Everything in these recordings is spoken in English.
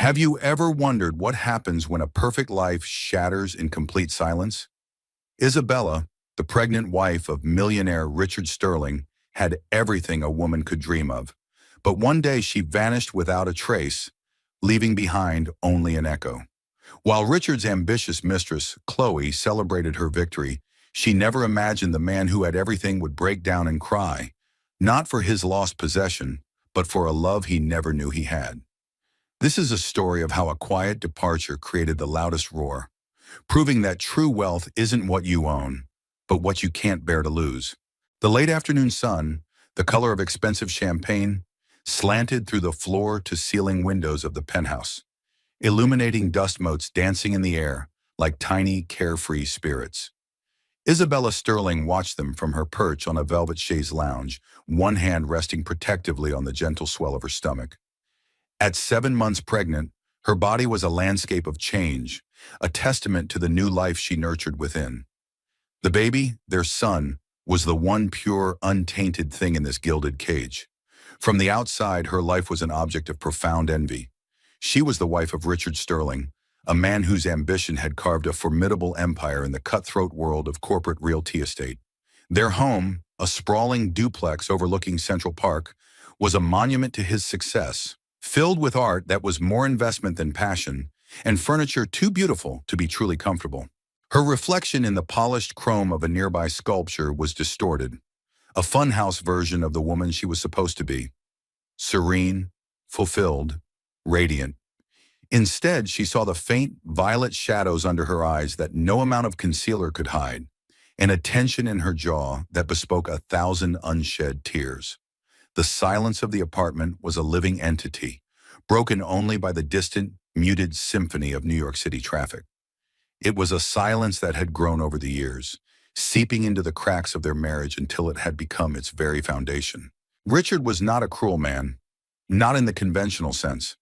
Have you ever wondered what happens when a perfect life shatters in complete silence? Isabella, the pregnant wife of millionaire Richard Sterling, had everything a woman could dream of. But one day she vanished without a trace, leaving behind only an echo. While Richard's ambitious mistress, Chloe, celebrated her victory, she never imagined the man who had everything would break down and cry, not for his lost possession, but for a love he never knew he had. This is a story of how a quiet departure created the loudest roar, proving that true wealth isn't what you own, but what you can't bear to lose. The late afternoon sun, the color of expensive champagne, slanted through the floor-to-ceiling windows of the penthouse, illuminating dust motes dancing in the air like tiny, carefree spirits. Isabella Sterling watched them from her perch on a velvet chaise lounge, one hand resting protectively on the gentle swell of her stomach. At 7 months pregnant, her body was a landscape of change, a testament to the new life she nurtured within. The baby, their son, was the one pure, untainted thing in this gilded cage. From the outside, her life was an object of profound envy. She was the wife of Richard Sterling, a man whose ambition had carved a formidable empire in the cutthroat world of corporate realty estate. Their home, a sprawling duplex overlooking Central Park, was a monument to his success, filled with art that was more investment than passion, and furniture too beautiful to be truly comfortable. Her reflection in the polished chrome of a nearby sculpture was distorted, a funhouse version of the woman she was supposed to be. Serene, fulfilled, radiant. Instead, she saw the faint, violet shadows under her eyes that no amount of concealer could hide, and a tension in her jaw that bespoke 1,000 unshed tears. The silence of the apartment was a living entity, broken only by the distant, muted symphony of New York City traffic. It was a silence that had grown over the years, seeping into the cracks of their marriage until it had become its very foundation. Richard was not a cruel man, not in the conventional sense.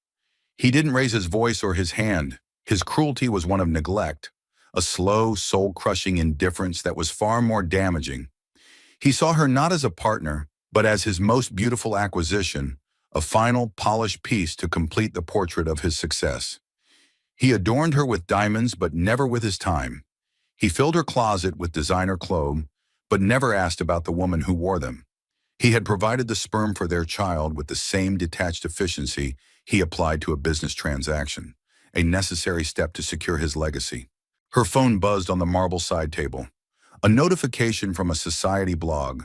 He didn't raise his voice or his hand. His cruelty was one of neglect, a slow, soul-crushing indifference that was far more damaging. He saw her not as a partner, but as his most beautiful acquisition, a final, polished piece to complete the portrait of his success. He adorned her with diamonds, but never with his time. He filled her closet with designer clothes, but never asked about the woman who wore them. He had provided the sperm for their child with the same detached efficiency he applied to a business transaction, a necessary step to secure his legacy. Her phone buzzed on the marble side table. A notification from a society blog.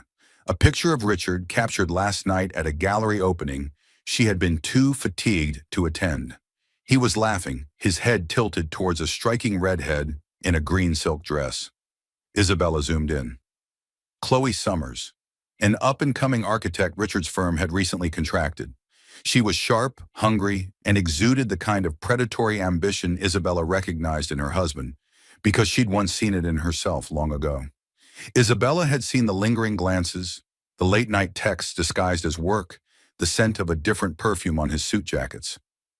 A picture of Richard captured last night at a gallery opening she had been too fatigued to attend. He was laughing, his head tilted towards a striking redhead in a green silk dress. Isabella zoomed in. Chloe Summers, an up-and-coming architect Richard's firm had recently contracted. She was sharp, hungry, and exuded the kind of predatory ambition Isabella recognized in her husband, because she'd once seen it in herself long ago. Isabella had seen the lingering glances, the late-night texts disguised as work, the scent of a different perfume on his suit jackets.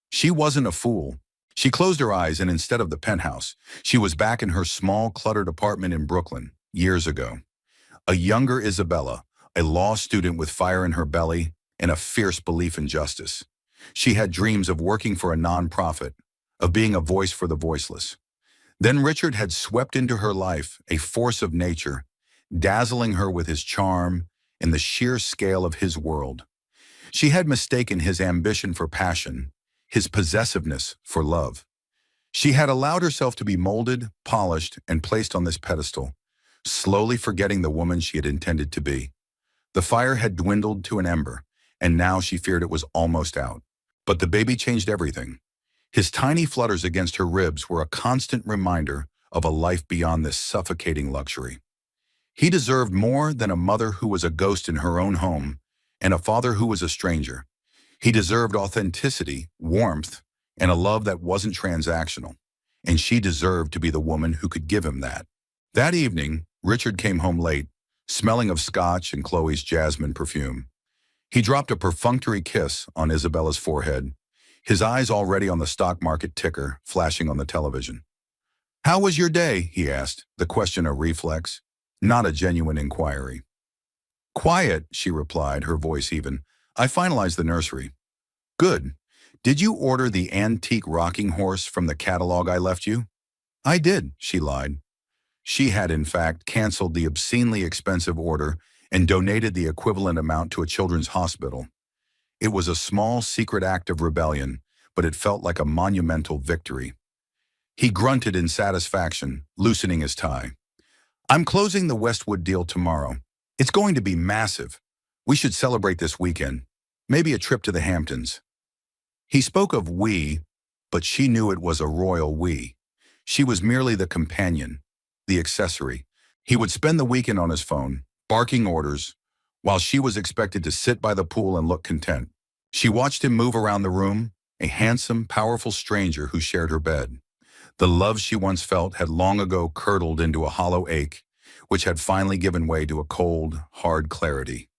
She wasn't a fool. She closed her eyes, and instead of the penthouse, she was back in her small, cluttered apartment in Brooklyn, years ago. A younger Isabella, a law student with fire in her belly and a fierce belief in justice. She had dreams of working for a nonprofit, of being a voice for the voiceless. Then Richard had swept into her life, a force of nature, dazzling her with his charm and the sheer scale of his world. She had mistaken his ambition for passion, his possessiveness for love. She had allowed herself to be molded, polished, and placed on this pedestal, slowly forgetting the woman she had intended to be. The fire had dwindled to an ember, and now she feared it was almost out. But the baby changed everything. His tiny flutters against her ribs were a constant reminder of a life beyond this suffocating luxury. He deserved more than a mother who was a ghost in her own home and a father who was a stranger. He deserved authenticity, warmth, and a love that wasn't transactional, and she deserved to be the woman who could give him that. That evening, Richard came home late, smelling of scotch and Chloe's jasmine perfume. He dropped a perfunctory kiss on Isabella's forehead, his eyes already on the stock market ticker flashing on the television. "How was your day?" he asked, the question a reflex, not a genuine inquiry. "Quiet," she replied, her voice even. "I finalized the nursery." "Good. Did you order the antique rocking horse from the catalog I left you? I did, she lied. She had, in fact, canceled the obscenely expensive order and donated the equivalent amount to a children's hospital. It was a small, secret act of rebellion, but it felt like a monumental victory. He grunted in satisfaction, loosening his tie. I'm closing the Westwood deal tomorrow. It's going to be massive. We should celebrate this weekend. Maybe a trip to the Hamptons. He spoke of we, but she knew it was a royal we. She was merely the companion, the accessory. He would spend the weekend on his phone, barking orders, while she was expected to sit by the pool and look content. She watched him move around the room, a handsome, powerful stranger who shared her bed. The love she once felt had long ago curdled into a hollow ache, which had finally given way to a cold, hard clarity.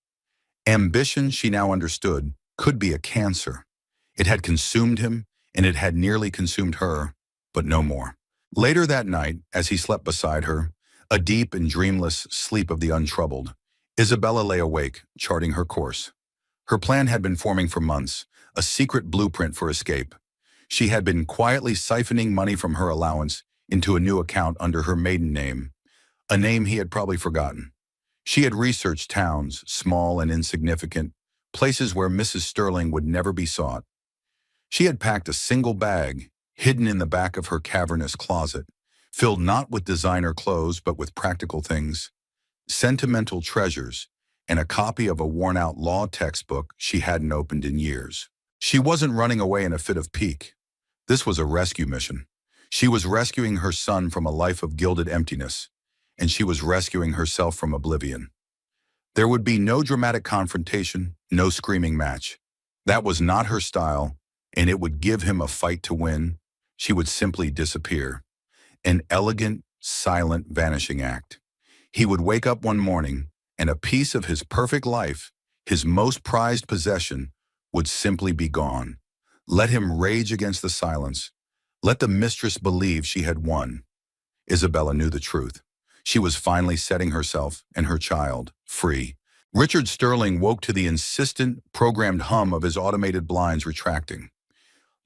Ambition, she now understood, could be a cancer. It had consumed him, and it had nearly consumed her, but no more. Later that night, as he slept beside her, a deep and dreamless sleep of the untroubled, Isabella lay awake, charting her course. Her plan had been forming for months, a secret blueprint for escape. She had been quietly siphoning money from her allowance into a new account under her maiden name, a name he had probably forgotten. She had researched towns, small and insignificant, places where Mrs. Sterling would never be sought. She had packed a single bag, hidden in the back of her cavernous closet, filled not with designer clothes but with practical things, sentimental treasures, and a copy of a worn-out law textbook she hadn't opened in years. She wasn't running away in a fit of pique. This was a rescue mission. She was rescuing her son from a life of gilded emptiness, and she was rescuing herself from oblivion. There would be no dramatic confrontation, no screaming match. That was not her style, and it would give him a fight to win. She would simply disappear. An elegant, silent vanishing act. He would wake up one morning, and a piece of his perfect life, his most prized possession, would simply be gone. Let him rage against the silence. Let the mistress believe she had won. Isabella knew the truth. She was finally setting herself and her child free. Richard Sterling woke to the insistent, programmed hum of his automated blinds retracting.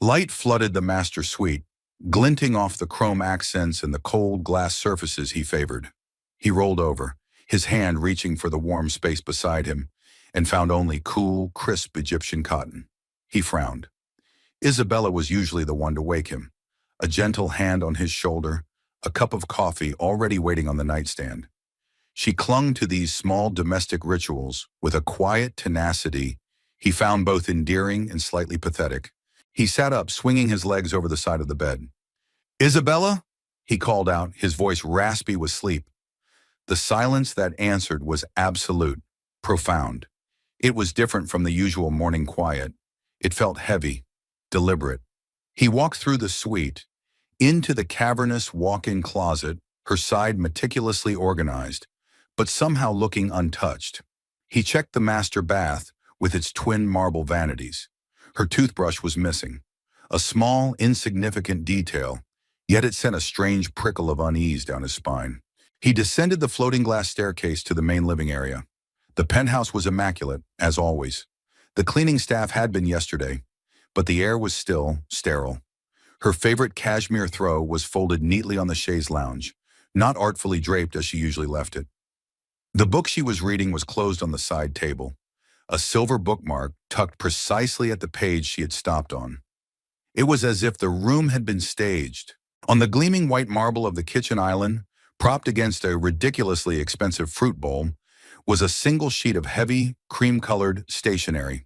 Light flooded the master suite, glinting off the chrome accents and the cold glass surfaces he favored. He rolled over, his hand reaching for the warm space beside him, and found only cool, crisp Egyptian cotton. He frowned. Isabella was usually the one to wake him. A gentle hand on his shoulder, a cup of coffee already waiting on the nightstand. She clung to these small domestic rituals with a quiet tenacity he found both endearing and slightly pathetic. He sat up, swinging his legs over the side of the bed. "Isabella?" he called out, his voice raspy with sleep. The silence that answered was absolute, profound. It was different from the usual morning quiet. It felt heavy, deliberate. He walked through the suite, into the cavernous walk-in closet, her side meticulously organized, but somehow looking untouched. He checked the master bath with its twin marble vanities. Her toothbrush was missing, a small, insignificant detail, yet it sent a strange prickle of unease down his spine. He descended the floating glass staircase to the main living area. The penthouse was immaculate, as always. The cleaning staff had been yesterday, but the air was still sterile. Her favorite cashmere throw was folded neatly on the chaise lounge, not artfully draped as she usually left it. The book she was reading was closed on the side table, a silver bookmark tucked precisely at the page she had stopped on. It was as if the room had been staged. On the gleaming white marble of the kitchen island, propped against a ridiculously expensive fruit bowl, was a single sheet of heavy, cream-colored stationery.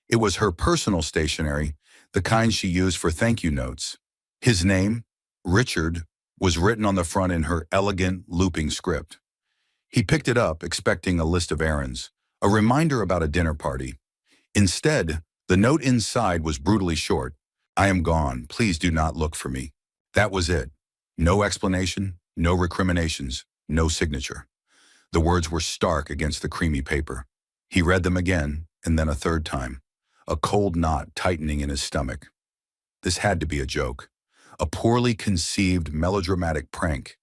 It was her personal stationery, the kind she used for thank-you notes. His name, Richard, was written on the front in her elegant, looping script. He picked it up, expecting a list of errands, a reminder about a dinner party. Instead, the note inside was brutally short. "I am gone. Please do not look for me." That was it. No explanation, no recriminations, no signature. The words were stark against the creamy paper. He read them again, and then a third time, a cold knot tightening in his stomach. This had to be a joke, a poorly conceived melodramatic prank.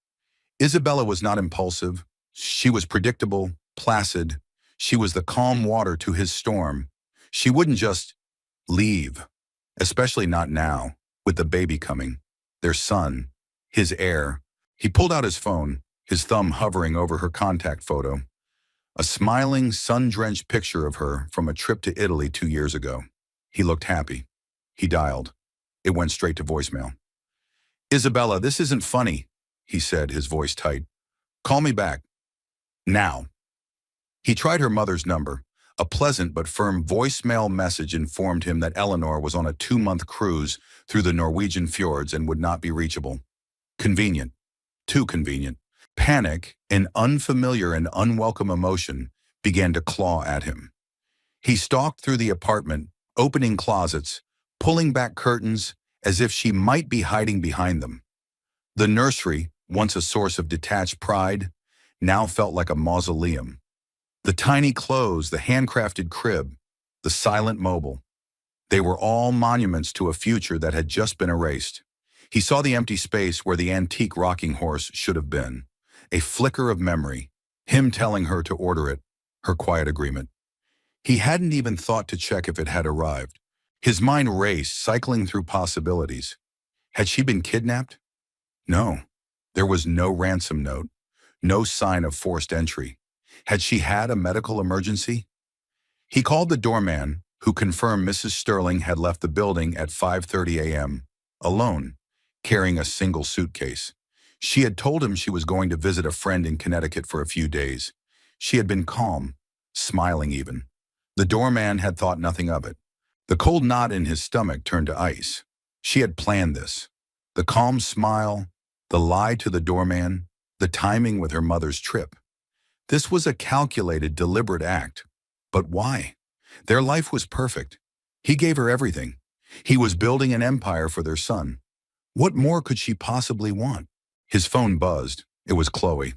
Isabella was not impulsive. She was predictable, placid. She was the calm water to his storm. She wouldn't just leave. Especially not now, with the baby coming. Their son, his heir. He pulled out his phone, his thumb hovering over her contact photo. A smiling, sun-drenched picture of her from a trip to Italy 2 years ago. He looked happy. He dialed. It went straight to voicemail. "Isabella, this isn't funny," he said, his voice tight. "Call me back. Now." He tried her mother's number. A pleasant but firm voicemail message informed him that Eleanor was on a 2-month cruise through the Norwegian fjords and would not be reachable. Convenient. Too convenient. Panic, an unfamiliar and unwelcome emotion, began to claw at him. He stalked through the apartment, opening closets, pulling back curtains as if she might be hiding behind them. The nursery, once a source of detached pride, now felt like a mausoleum. The tiny clothes, the handcrafted crib, the silent mobile. They were all monuments to a future that had just been erased. He saw the empty space where the antique rocking horse should have been. A flicker of memory, him telling her to order it, her quiet agreement. He hadn't even thought to check if it had arrived. His mind raced, cycling through possibilities. Had she been kidnapped? No. There was no ransom note, no sign of forced entry. Had she had a medical emergency? He called the doorman, who confirmed Mrs. Sterling had left the building at 5:30 a.m., alone, carrying a single suitcase. She had told him she was going to visit a friend in Connecticut for a few days. She had been calm, smiling even. The doorman had thought nothing of it. The cold knot in his stomach turned to ice. She had planned this. The calm smile, the lie to the doorman, the timing with her mother's trip. This was a calculated, deliberate act. But why? Their life was perfect. He gave her everything. He was building an empire for their son. What more could she possibly want? His phone buzzed. It was Chloe.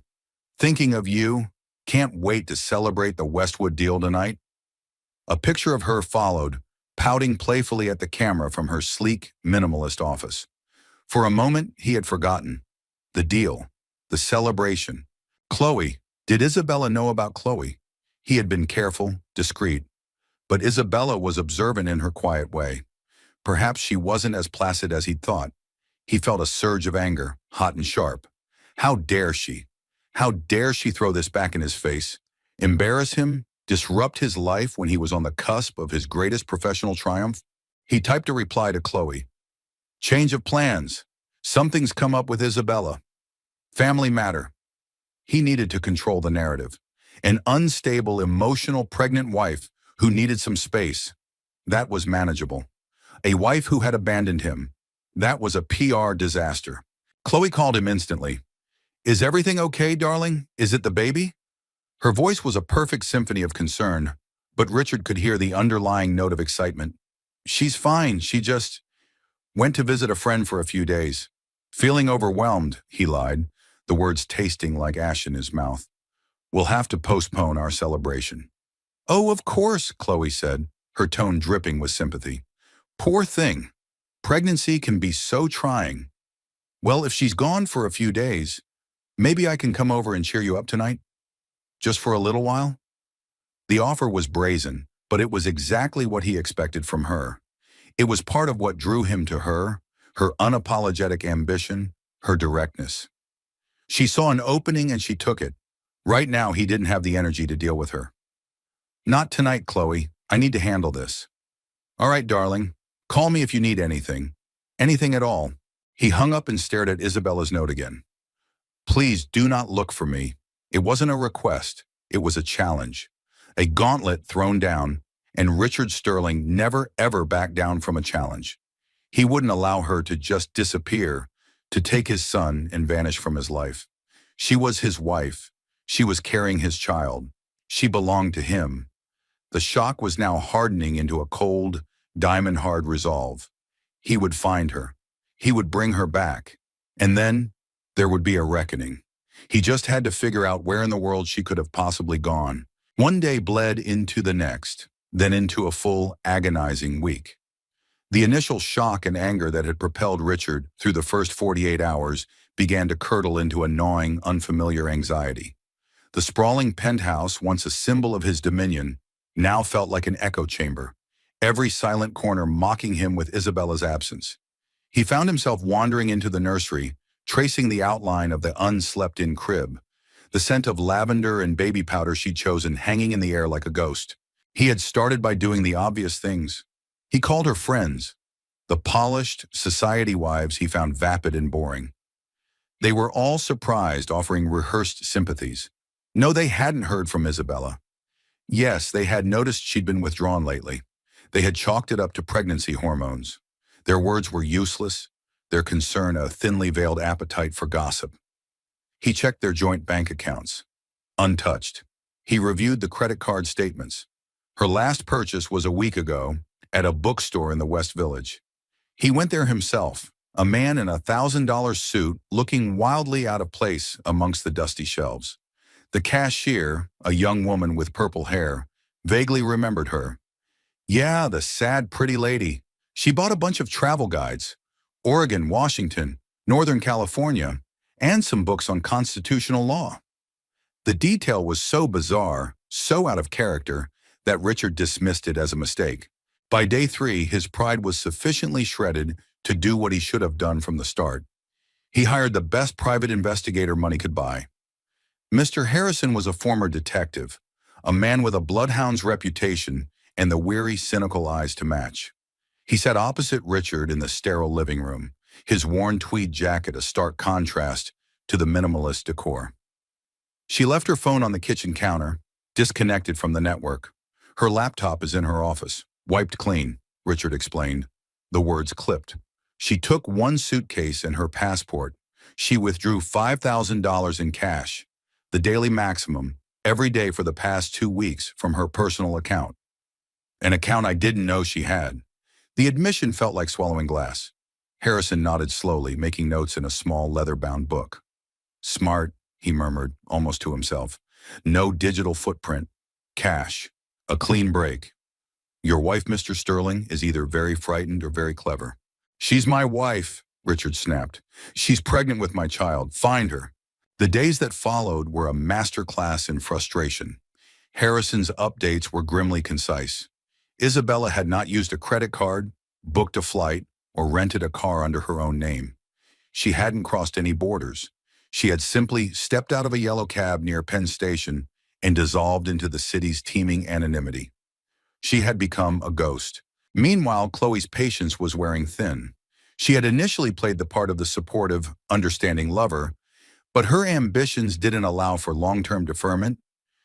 "Thinking of you. Can't wait to celebrate the Westwood deal tonight." A picture of her followed, pouting playfully at the camera from her sleek, minimalist office. For a moment, he had forgotten. The deal. The celebration. Chloe. Did Isabella know about Chloe? He had been careful, discreet. But Isabella was observant in her quiet way. Perhaps she wasn't as placid as he'd thought. He felt a surge of anger, hot and sharp. How dare she? How dare she throw this back in his face? Embarrass him? Disrupt his life when he was on the cusp of his greatest professional triumph? He typed a reply to Chloe. "Change of plans. Something's come up with Isabella. Family matter." He needed to control the narrative. An unstable, emotional, pregnant wife who needed some space. That was manageable. A wife who had abandoned him. That was a PR disaster. Chloe called him instantly. "Is everything okay, darling? Is it the baby?" Her voice was a perfect symphony of concern, but Richard could hear the underlying note of excitement. "She's fine. She just went to visit a friend for a few days. Feeling overwhelmed," he lied, the words tasting like ash in his mouth. "We'll have to postpone our celebration." "Oh, of course," Chloe said, her tone dripping with sympathy. "Poor thing. Pregnancy can be so trying. Well, if she's gone for a few days, maybe I can come over and cheer you up tonight? Just for a little while?" The offer was brazen, but it was exactly what he expected from her. It was part of what drew him to her unapologetic ambition, her directness. She saw an opening and she took it. Right now, he didn't have the energy to deal with her. "Not tonight, Chloe. I need to handle this." "All right, darling. Call me if you need anything. Anything at all." He hung up and stared at Isabella's note again. "Please do not look for me." It wasn't a request. It was a challenge. A gauntlet thrown down, and Richard Sterling never ever backed down from a challenge. He wouldn't allow her to just disappear, to take his son and vanish from his life. She was his wife. She was carrying his child. She belonged to him. The shock was now hardening into a cold, diamond-hard resolve. He would find her. He would bring her back. And then there would be a reckoning. He just had to figure out where in the world she could have possibly gone. One day bled into the next, then into a full, agonizing week. The initial shock and anger that had propelled Richard through the first 48 hours began to curdle into a gnawing, unfamiliar anxiety. The sprawling penthouse, once a symbol of his dominion, now felt like an echo chamber. every silent corner mocking him with Isabella's absence. He found himself wandering into the nursery, tracing the outline of the unslept-in crib, the scent of lavender and baby powder she'd chosen hanging in the air like a ghost. He had started by doing the obvious things. He called her friends, the polished society wives he found vapid and boring. They were all surprised, offering rehearsed sympathies. No, they hadn't heard from Isabella. Yes, they had noticed she'd been withdrawn lately. They had chalked it up to pregnancy hormones. Their words were useless, their concern a thinly veiled appetite for gossip. He checked their joint bank accounts. Untouched. He reviewed the credit card statements. Her last purchase was a week ago at a bookstore in the West Village. He went there himself, a man in a $1,000 suit looking wildly out of place amongst the dusty shelves. The cashier, a young woman with purple hair, vaguely remembered her. Yeah, the sad, pretty lady. She bought a bunch of travel guides, Oregon, Washington, Northern California, and some books on constitutional law. The detail was so bizarre, so out of character, that Richard dismissed it as a mistake. By day 3, his pride was sufficiently shredded to do what he should have done from the start. He hired the best private investigator money could buy. Mr. Harrison was a former detective, a man with a bloodhound's reputation and the weary, cynical eyes to match. He sat opposite Richard in the sterile living room, his worn tweed jacket a stark contrast to the minimalist decor. She left her phone on the kitchen counter, disconnected from the network. Her laptop is in her office, wiped clean, Richard explained. The words clipped. She took one suitcase and her passport. She withdrew $5,000 in cash, the daily maximum, every day for the past 2 weeks from her personal account. An account I didn't know she had. The admission felt like swallowing glass. Harrison nodded slowly, making notes in a small leather-bound book. Smart, he murmured, almost to himself. No digital footprint. Cash. A clean break. Your wife, Mr. Sterling, is either very frightened or very clever. She's my wife, Richard snapped. She's pregnant with my child. Find her. The days that followed were a masterclass in frustration. Harrison's updates were grimly concise. Isabella had not used a credit card, booked a flight, or rented a car under her own name. She hadn't crossed any borders. She had simply stepped out of a yellow cab near Penn Station and dissolved into the city's teeming anonymity. She had become a ghost. Meanwhile, Chloe's patience was wearing thin. She had initially played the part of the supportive, understanding lover, but her ambitions didn't allow for long-term deferment.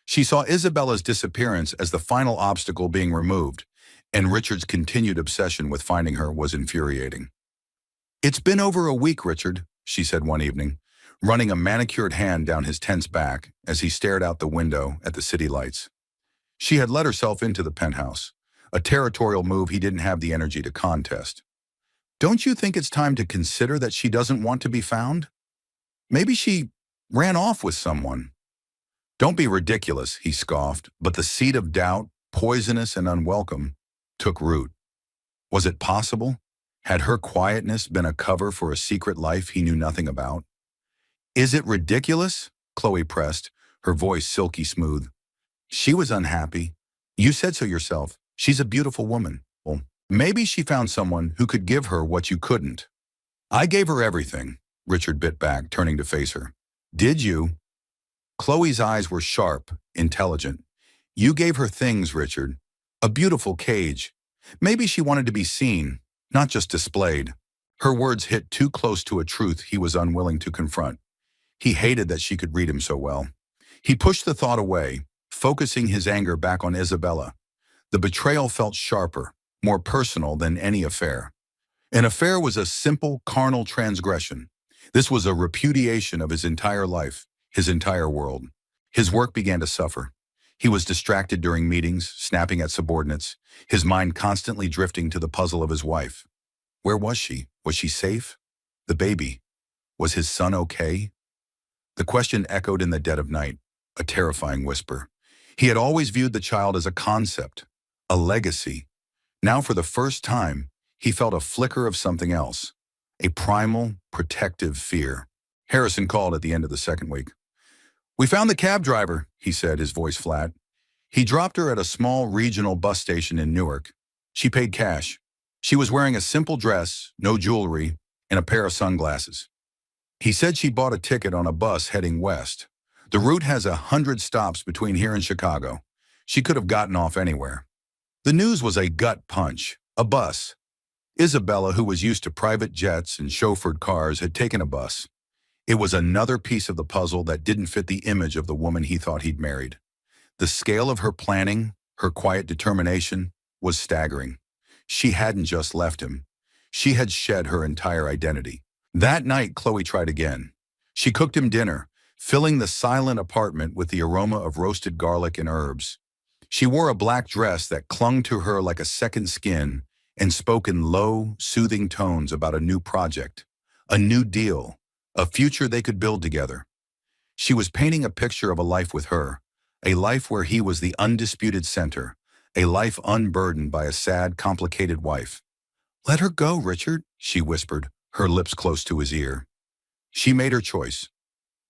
She saw Isabella's disappearance as the final obstacle being removed, and Richard's continued obsession with finding her was infuriating. It's been over a week, Richard, she said one evening, running a manicured hand down his tense back as he stared out the window at the city lights. She had let herself into the penthouse, a territorial move he didn't have the energy to contest. Don't you think it's time to consider that she doesn't want to be found? Maybe she ran off with someone. Don't be ridiculous, he scoffed, but the seed of doubt, poisonous and unwelcome, took root. Was it possible? Had her quietness been a cover for a secret life he knew nothing about? Is it ridiculous? Chloe pressed, her voice silky smooth. She was unhappy. You said so yourself. She's a beautiful woman. Well, maybe she found someone who could give her what you couldn't. I gave her everything, Richard bit back, turning to face her. Did you? Chloe's eyes were sharp, intelligent. You gave her things, Richard. A beautiful cage. Maybe she wanted to be seen, not just displayed. Her words hit too close to a truth he was unwilling to confront. He hated that she could read him so well. He pushed the thought away, focusing his anger back on Isabella. The betrayal felt sharper, more personal than any affair. An affair was a simple, carnal transgression. This was a repudiation of his entire life, his entire world. His work began to suffer. He was distracted during meetings, snapping at subordinates, his mind constantly drifting to the puzzle of his wife. Where was she? Was she safe? The baby. Was his son okay? The question echoed in the dead of night, a terrifying whisper. He had always viewed the child as a concept, a legacy. Now, for the first time, he felt a flicker of something else, a primal, protective fear. Harrison called at the end of the second week. We found the cab driver, he said, his voice flat. He dropped her at a small regional bus station in Newark. She paid cash. She was wearing a simple dress, no jewelry, and a pair of sunglasses. He said she bought a ticket on a bus heading west. The route has 100 stops between here and Chicago. She could have gotten off anywhere. The news was a gut punch. A bus. Isabella, who was used to private jets and chauffeured cars, had taken a bus. It was another piece of the puzzle that didn't fit the image of the woman he thought he'd married. The scale of her planning, her quiet determination, was staggering. She hadn't just left him. She had shed her entire identity. That night, Chloe tried again. She cooked him dinner, filling the silent apartment with the aroma of roasted garlic and herbs. She wore a black dress that clung to her like a second skin and spoke in low, soothing tones about a new project, a new deal, a future they could build together. She was painting a picture of a life with her, a life where he was the undisputed center, a life unburdened by a sad, complicated wife. "Let her go, Richard," she whispered, her lips close to his ear. She made her choice.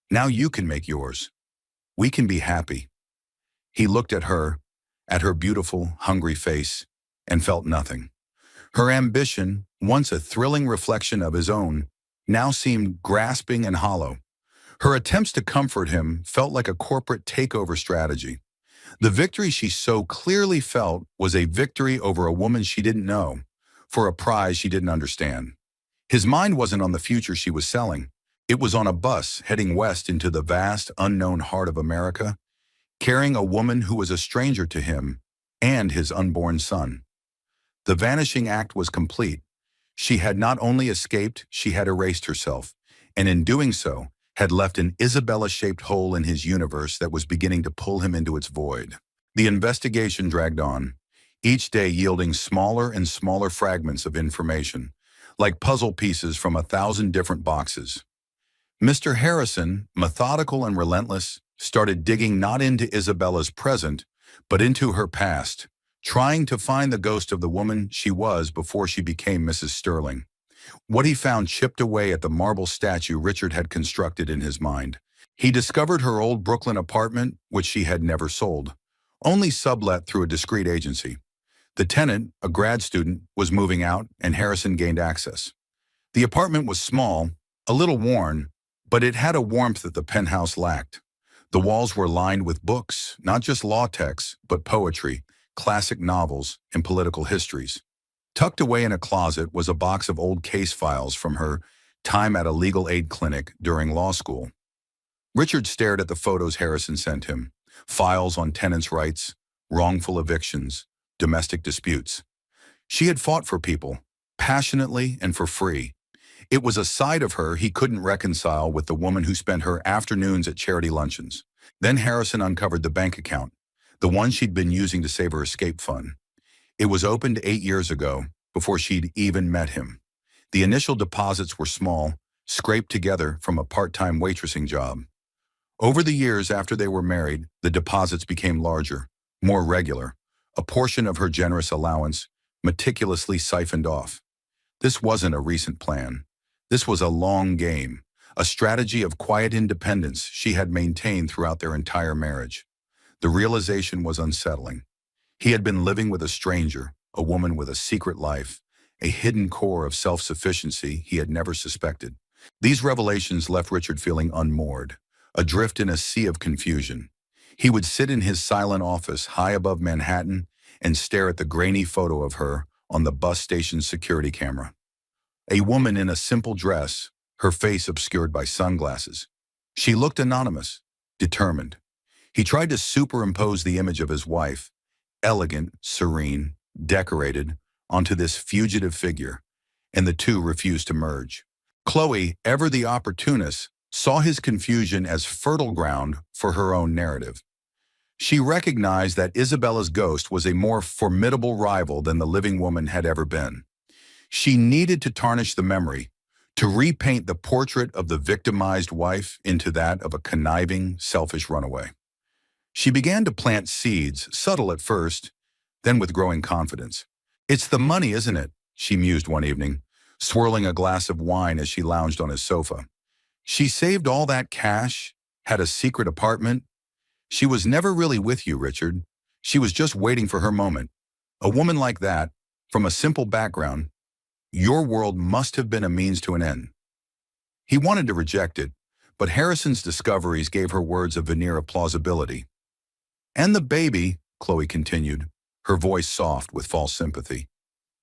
Now you can make yours. We can be happy. He looked at her beautiful, hungry face, and felt nothing. Her ambition, once a thrilling reflection of his own, now seemed grasping and hollow. Her attempts to comfort him felt like a corporate takeover strategy. The victory she so clearly felt was a victory over a woman she didn't know, for a prize she didn't understand. His mind wasn't on the future she was selling. It was on a bus heading west into the vast, unknown heart of America, carrying a woman who was a stranger to him and his unborn son. The vanishing act was complete. She had not only escaped, she had erased herself, and in doing so, had left an Isabella-shaped hole in his universe that was beginning to pull him into its void. The investigation dragged on, each day yielding smaller and smaller fragments of information, like puzzle pieces from 1,000 different boxes. Mr. Harrison, methodical and relentless, started digging not into Isabella's present, but into her past, trying to find the ghost of the woman she was before she became Mrs. Sterling. What he found chipped away at the marble statue Richard had constructed in his mind. He discovered her old Brooklyn apartment, which she had never sold, only sublet through a discreet agency. The tenant, a grad student, was moving out, and Harrison gained access. The apartment was small, a little worn, but it had a warmth that the penthouse lacked. The walls were lined with books, not just law texts, but poetry, classic novels, and political histories. Tucked away in a closet was a box of old case files from her time at a legal aid clinic during law school. Richard stared at the photos Harrison sent him, files on tenants' rights, wrongful evictions, domestic disputes. She had fought for people, passionately and for free. It was a side of her he couldn't reconcile with the woman who spent her afternoons at charity luncheons. Then Harrison uncovered the bank account, the one she'd been using to save her escape fund. It was opened 8 years ago, before she'd even met him. The initial deposits were small, scraped together from a part-time waitressing job. Over the years after they were married, the deposits became larger, more regular, a portion of her generous allowance meticulously siphoned off. This wasn't a recent plan. This was a long game, a strategy of quiet independence she had maintained throughout their entire marriage. The realization was unsettling. He had been living with a stranger, a woman with a secret life, a hidden core of self-sufficiency he had never suspected. These revelations left Richard feeling unmoored, adrift in a sea of confusion. He would sit in his silent office high above Manhattan and stare at the grainy photo of her on the bus station's security camera. A woman in a simple dress, her face obscured by sunglasses. She looked anonymous, determined. He tried to superimpose the image of his wife, elegant, serene, decorated, onto this fugitive figure, and the two refused to merge. Chloe, ever the opportunist, saw his confusion as fertile ground for her own narrative. She recognized that Isabella's ghost was a more formidable rival than the living woman had ever been. She needed to tarnish the memory, to repaint the portrait of the victimized wife into that of a conniving, selfish runaway. She began to plant seeds, subtle at first, then with growing confidence. "It's the money, isn't it?" she mused one evening, swirling a glass of wine as she lounged on his sofa. She saved all that cash, had a secret apartment. She was never really with you, Richard. She was just waiting for her moment. A woman like that, From a simple background, your world must have been a means to an end. He wanted to reject it, but Harrison's discoveries gave her words a veneer of plausibility. And the baby, Chloe continued, her voice soft with false sympathy.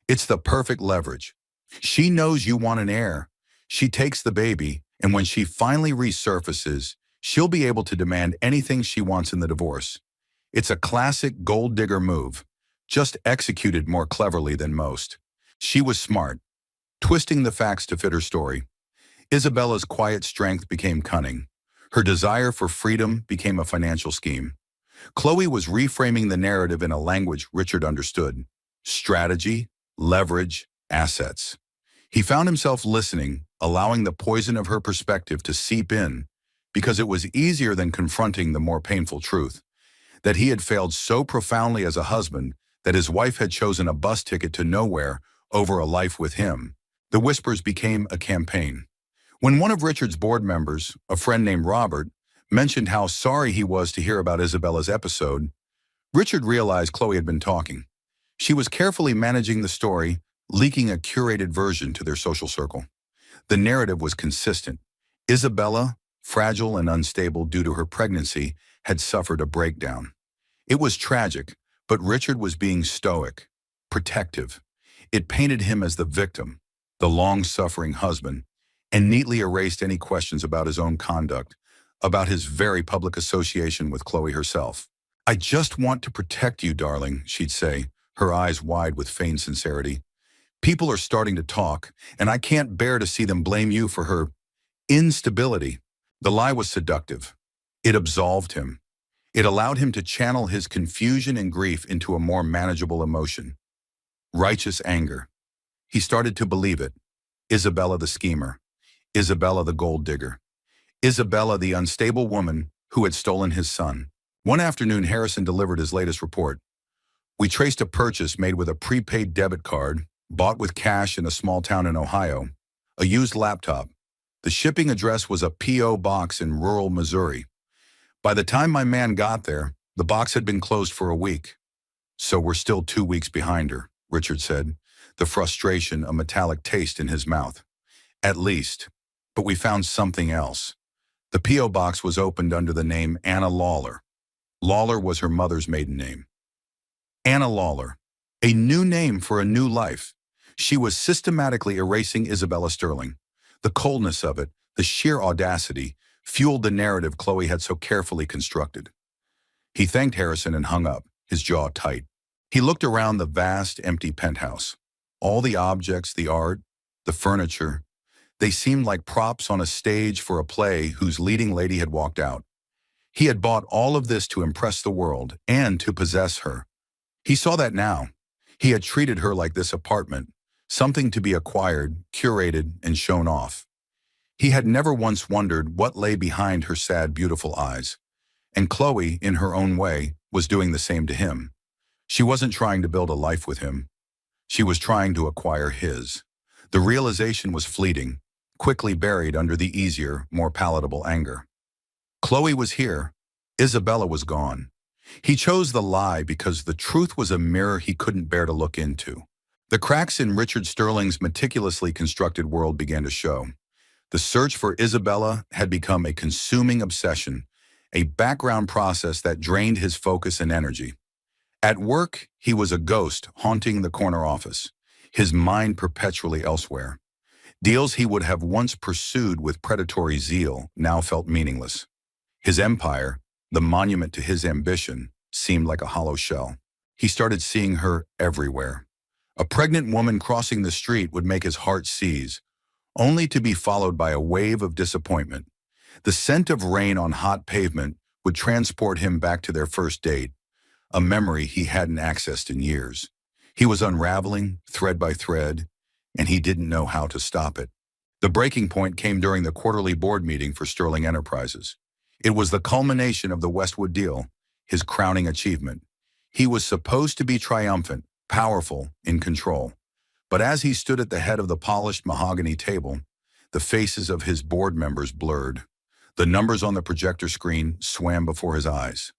It's the perfect leverage. She knows you want an heir. She takes the baby, and when she finally resurfaces, she'll be able to demand anything she wants in the divorce. It's a classic gold digger move, just executed more cleverly than most. She was smart, twisting the facts to fit her story. Isabella's quiet strength became cunning. Her desire for freedom became a financial scheme. Chloe was reframing the narrative in a language Richard understood. Strategy, leverage, assets. He found himself listening, allowing the poison of her perspective to seep in, because it was easier than confronting the more painful truth, that he had failed so profoundly as a husband that his wife had chosen a bus ticket to nowhere over a life with him. The whispers became a campaign. When one of Richard's board members, a friend named Robert, mentioned how sorry he was to hear about Isabella's episode, Richard realized Chloe had been talking. She was carefully managing the story, leaking a curated version to their social circle. The narrative was consistent. Isabella, fragile and unstable due to her pregnancy, had suffered a breakdown. It was tragic, but Richard was being stoic, protective. It painted him as the victim, the long-suffering husband, and neatly erased any questions about his own conduct, about his very public association with Chloe herself. "I just want to protect you, darling," she'd say, her eyes wide with feigned sincerity. "People are starting to talk, and I can't bear to see them blame you for her instability." The lie was seductive. It absolved him. It allowed him to channel his confusion and grief into a more manageable emotion. Righteous anger. He started to believe it. Isabella the schemer. Isabella the gold digger. Isabella the unstable woman who had stolen his son. One afternoon, Harrison delivered his latest report. "We traced a purchase made with a prepaid debit card, bought with cash in a small town in Ohio, a used laptop. The shipping address was a P.O. box in rural Missouri. By the time my man got there, the box had been closed for a week." "So we're still 2 weeks behind her," Richard said, the frustration a metallic taste in his mouth. "At least. But we found something else." The P.O. box was opened under the name Anna Lawler. Lawler was her mother's maiden name. Anna Lawler. A new name for a new life. She was systematically erasing Isabella Sterling. The coldness of it, the sheer audacity, fueled the narrative Chloe had so carefully constructed. He thanked Harrison and hung up, his jaw tight. He looked around the vast, empty penthouse. All the objects, the art, the furniture, they seemed like props on a stage for a play whose leading lady had walked out. He had bought all of this to impress the world and to possess her. He saw that now. He had treated her like this apartment, something to be acquired, curated, and shown off. He had never once wondered what lay behind her sad, beautiful eyes. And Chloe, in her own way, was doing the same to him. She wasn't trying to build a life with him. She was trying to acquire his. The realization was fleeting, quickly buried under the easier, more palatable anger. Chloe was here. Isabella was gone. He chose the lie because the truth was a mirror he couldn't bear to look into. The cracks in Richard Sterling's meticulously constructed world began to show. The search for Isabella had become a consuming obsession, a background process that drained his focus and energy. At work, he was a ghost haunting the corner office, his mind perpetually elsewhere. Deals he would have once pursued with predatory zeal now felt meaningless. His empire, the monument to his ambition, seemed like a hollow shell. He started seeing her everywhere. A pregnant woman crossing the street would make his heart seize, only to be followed by a wave of disappointment. The scent of rain on hot pavement would transport him back to their first date, a memory he hadn't accessed in years. He was unraveling, thread by thread, and he didn't know how to stop it. The breaking point came during the quarterly board meeting for Sterling Enterprises. It was the culmination of the Westwood deal, his crowning achievement. He was supposed to be triumphant, powerful, in control. But as he stood at the head of the polished mahogany table, the faces of his board members blurred. The numbers on the projector screen swam before his eyes.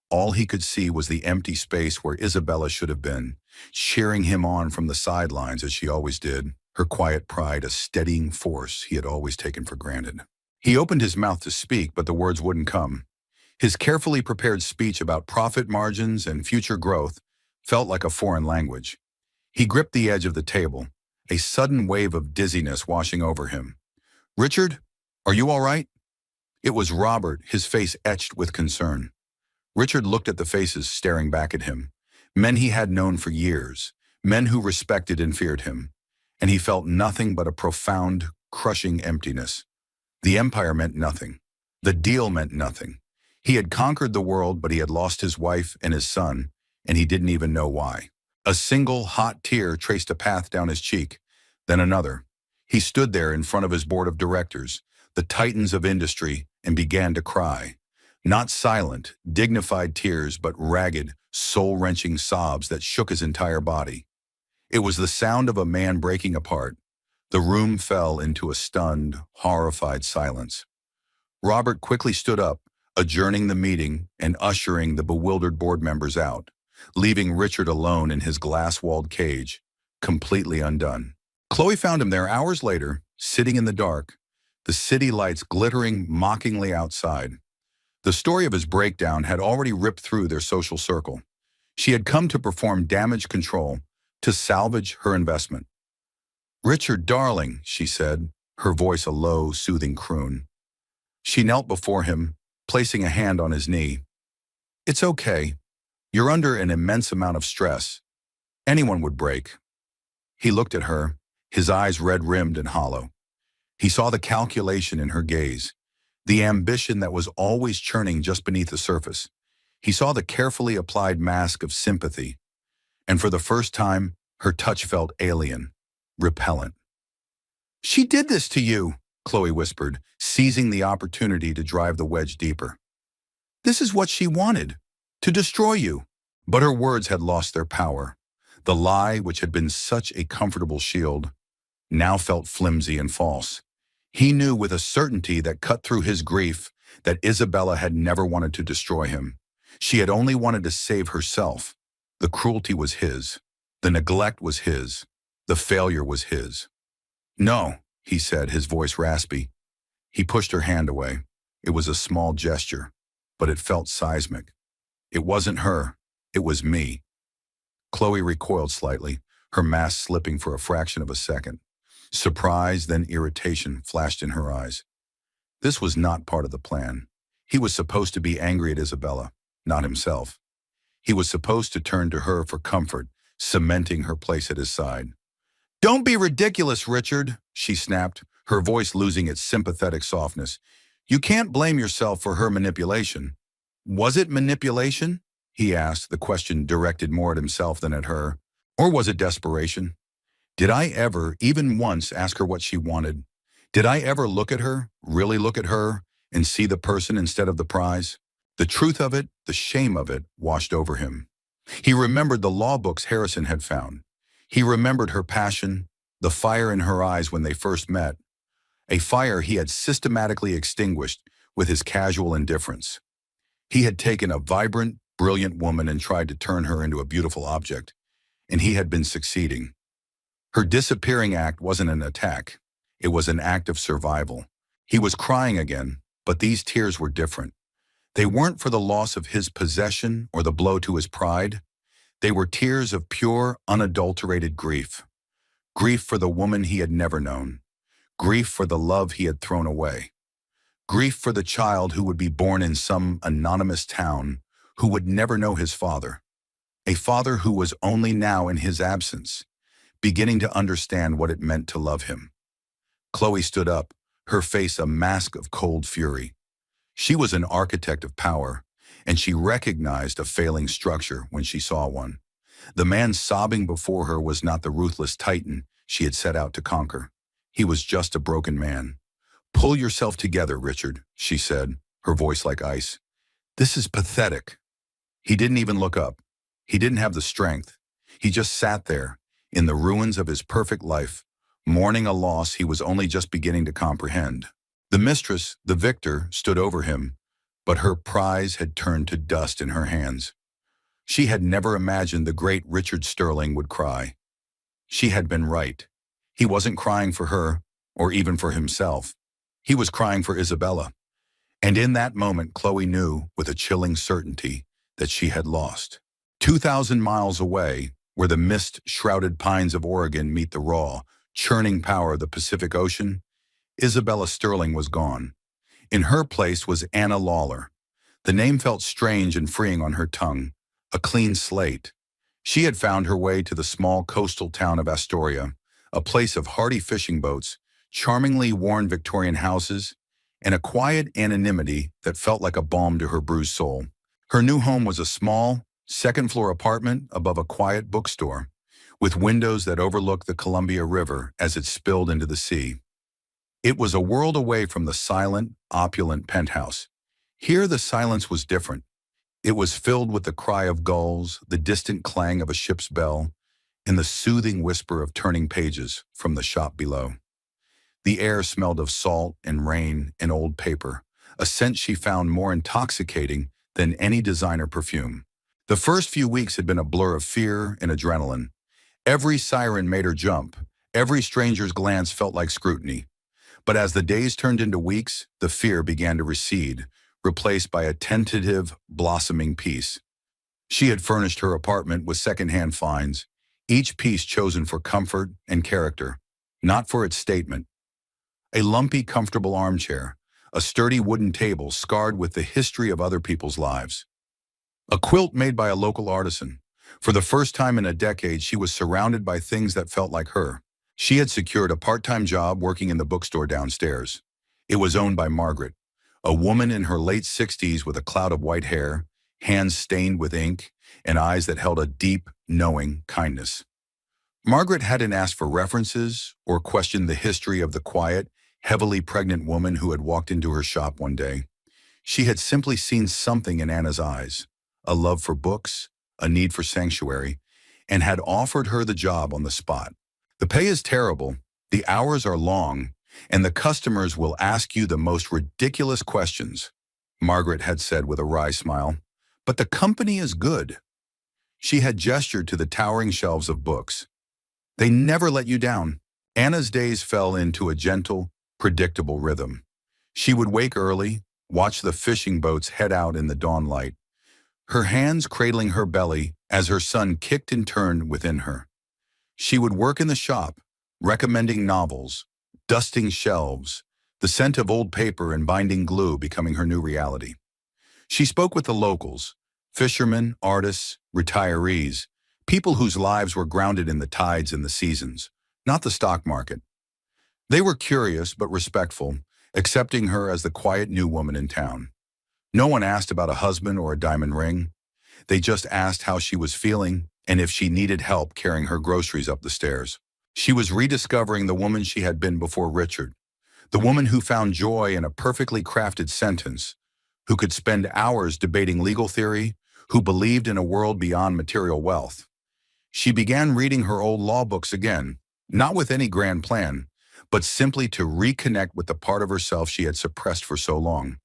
All he could see was the empty space where Isabella should have been, cheering him on from the sidelines as she always did, her quiet pride a steadying force he had always taken for granted. He opened his mouth to speak, but the words wouldn't come. His carefully prepared speech about profit margins and future growth felt like a foreign language. He gripped the edge of the table, a sudden wave of dizziness washing over him. "Richard, are you all right?" It was Robert, his face etched with concern. Richard looked at the faces staring back at him, men he had known for years, men who respected and feared him, and he felt nothing but a profound, crushing emptiness. The empire meant nothing. The deal meant nothing. He had conquered the world, but he had lost his wife and his son, and he didn't even know why. A single hot tear traced a path down his cheek, then another. He stood there in front of his board of directors, the titans of industry, and began to cry. Not silent, dignified tears, but ragged, soul-wrenching sobs that shook his entire body. It was the sound of a man breaking apart. The room fell into a stunned, horrified silence. Robert quickly stood up, adjourning the meeting and ushering the bewildered board members out, leaving Richard alone in his glass-walled cage, completely undone. Chloe found him there hours later, sitting in the dark, the city lights glittering mockingly outside. The story of his breakdown had already ripped through their social circle. She had come to perform damage control, to salvage her investment. "Richard, darling," she said, her voice a low, soothing croon. She knelt before him, placing a hand on his knee. "It's okay. You're under an immense amount of stress. Anyone would break." He looked at her, his eyes red-rimmed and hollow. He saw the calculation in her gaze, the ambition that was always churning just beneath the surface. He saw the carefully applied mask of sympathy, and for the first time, her touch felt alien, repellent. "She did this to you," Chloe whispered, seizing the opportunity to drive the wedge deeper. "This is what she wanted, to destroy you." But her words had lost their power. The lie, which had been such a comfortable shield, now felt flimsy and false. He knew with a certainty that cut through his grief that Isabella had never wanted to destroy him. She had only wanted to save herself. The cruelty was his. The neglect was his. The failure was his. "No," he said, his voice raspy. He pushed her hand away. It was a small gesture, but it felt seismic. "It wasn't her. It was me." Chloe recoiled slightly, her mask slipping for a fraction of a second. Surprise, then irritation flashed in her eyes. This was not part of the plan. He was supposed to be angry at Isabella, not himself. He was supposed to turn to her for comfort, cementing her place at his side. "Don't be ridiculous, Richard," she snapped, her voice losing its sympathetic softness. "You can't blame yourself for her manipulation." "Was it manipulation?" he asked, the question directed more at himself than at her. "Or was it desperation? Did I ever, even once, ask her what she wanted? Did I ever look at her, really look at her, and see the person instead of the prize?" The truth of it, the shame of it, washed over him. He remembered the law books Harrison had found. He remembered her passion, the fire in her eyes when they first met, a fire he had systematically extinguished with his casual indifference. He had taken a vibrant, brilliant woman and tried to turn her into a beautiful object, and he had been succeeding. Her disappearing act wasn't an attack. It was an act of survival. He was crying again, but these tears were different. They weren't for the loss of his possession or the blow to his pride. They were tears of pure, unadulterated grief. Grief for the woman he had never known. Grief for the love he had thrown away. Grief for the child who would be born in some anonymous town, who would never know his father. A father who was only now in his absence, beginning to understand what it meant to love him. Chloe stood up, her face a mask of cold fury. She was an architect of power, and she recognized a failing structure when she saw one. The man sobbing before her was not the ruthless titan she had set out to conquer. He was just a broken man. "Pull yourself together, Richard," she said, her voice like ice. "This is pathetic." He didn't even look up. He didn't have the strength. He just sat there, in the ruins of his perfect life, mourning a loss he was only just beginning to comprehend. The mistress, the victor, stood over him, but her prize had turned to dust in her hands. She had never imagined the great Richard Sterling would cry. She had been right. He wasn't crying for her, or even for himself. He was crying for Isabella. And in that moment, Chloe knew with a chilling certainty that she had lost. 2,000 miles away, where the mist-shrouded pines of Oregon meet the raw, churning power of the Pacific Ocean, Isabella Sterling was gone. In her place was Anna Lawler. The name felt strange and freeing on her tongue, a clean slate. She had found her way to the small coastal town of Astoria, a place of hardy fishing boats, charmingly worn Victorian houses, and a quiet anonymity that felt like a balm to her bruised soul. Her new home was a small, second-floor apartment above a quiet bookstore, with windows that overlooked the Columbia River as it spilled into the sea. It was a world away from the silent, opulent penthouse. Here the silence was different. It was filled with the cry of gulls, the distant clang of a ship's bell, and the soothing whisper of turning pages from the shop below. The air smelled of salt and rain and old paper, a scent she found more intoxicating than any designer perfume. The first few weeks had been a blur of fear and adrenaline. Every siren made her jump. Every stranger's glance felt like scrutiny. But as the days turned into weeks, the fear began to recede, replaced by a tentative, blossoming peace. She had furnished her apartment with secondhand finds, each piece chosen for comfort and character, not for its statement. A lumpy, comfortable armchair, a sturdy wooden table scarred with the history of other people's lives. A quilt made by a local artisan. For the first time in a decade, she was surrounded by things that felt like her. She had secured a part-time job working in the bookstore downstairs. It was owned by Margaret, a woman in her late 60s with a cloud of white hair, hands stained with ink, and eyes that held a deep, knowing kindness. Margaret hadn't asked for references or questioned the history of the quiet, heavily pregnant woman who had walked into her shop one day. She had simply seen something in Anna's eyes, a love for books, a need for sanctuary, and had offered her the job on the spot. The pay is terrible, the hours are long, and the customers will ask you the most ridiculous questions, Margaret had said with a wry smile. But the company is good. She had gestured to the towering shelves of books. They never let you down. Anna's days fell into a gentle, predictable rhythm. She would wake early, watch the fishing boats head out in the dawn light, her hands cradling her belly as her son kicked and turned within her. She would work in the shop, recommending novels, dusting shelves, the scent of old paper and binding glue becoming her new reality. She spoke with the locals, fishermen, artists, retirees, people whose lives were grounded in the tides and the seasons, not the stock market. They were curious but respectful, accepting her as the quiet new woman in town. No one asked about a husband or a diamond ring. They just asked how she was feeling and if she needed help carrying her groceries up the stairs. She was rediscovering the woman she had been before Richard, the woman who found joy in a perfectly crafted sentence, who could spend hours debating legal theory, who believed in a world beyond material wealth. She began reading her old law books again, not with any grand plan, but simply to reconnect with the part of herself she had suppressed for so long.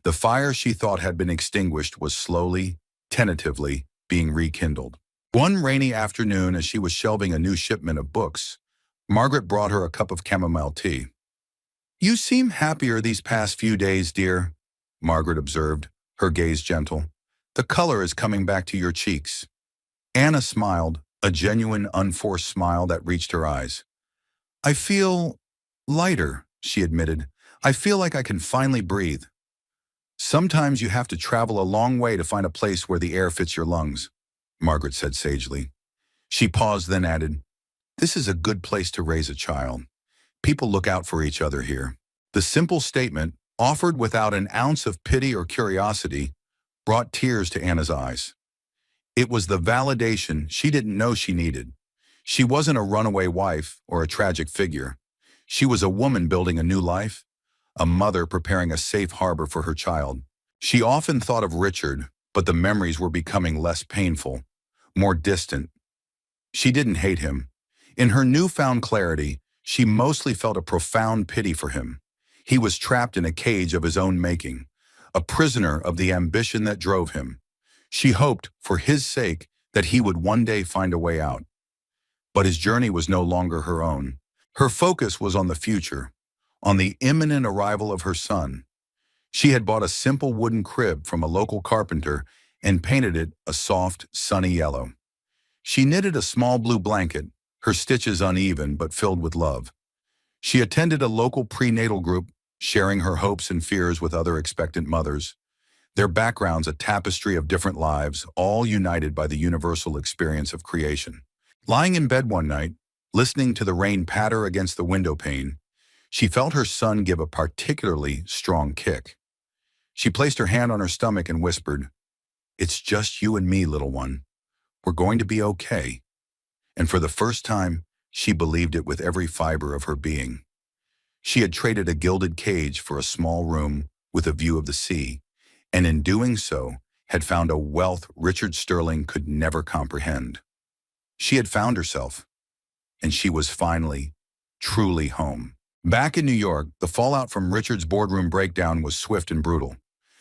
The fire she thought had been extinguished was slowly, tentatively, being rekindled. One rainy afternoon, as she was shelving a new shipment of books, Margaret brought her a cup of chamomile tea. "You seem happier these past few days, dear," Margaret observed, her gaze gentle. "The color is coming back to your cheeks." Anna smiled, a genuine, unforced smile that reached her eyes. "I feel lighter," she admitted. "I feel like I can finally breathe." "Sometimes you have to travel a long way to find a place where the air fits your lungs," Margaret said sagely. She paused, then added, "This is a good place to raise a child. People look out for each other here." The simple statement, offered without an ounce of pity or curiosity, brought tears to Anna's eyes. It was the validation she didn't know she needed. She wasn't a runaway wife or a tragic figure. She was a woman building a new life, a mother preparing a safe harbor for her child. She often thought of Richard, but the memories were becoming less painful, more distant. She didn't hate him. In her newfound clarity, she mostly felt a profound pity for him. He was trapped in a cage of his own making, a prisoner of the ambition that drove him. She hoped, for his sake, that he would one day find a way out. But his journey was no longer her own. Her focus was on the future, on the imminent arrival of her son. She had bought a simple wooden crib from a local carpenter and painted it a soft, sunny yellow. She knitted a small blue blanket, her stitches uneven but filled with love. She attended a local prenatal group, sharing her hopes and fears with other expectant mothers, their backgrounds a tapestry of different lives, all united by the universal experience of creation. Lying in bed one night, listening to the rain patter against the window pane, she felt her son give a particularly strong kick. She placed her hand on her stomach and whispered, "It's just you and me, little one. We're going to be okay." And for the first time, she believed it with every fiber of her being. She had traded a gilded cage for a small room with a view of the sea, and in doing so, had found a wealth Richard Sterling could never comprehend. She had found herself, and she was finally, truly home. Back in New York, the fallout from Richard's boardroom breakdown was swift and brutal.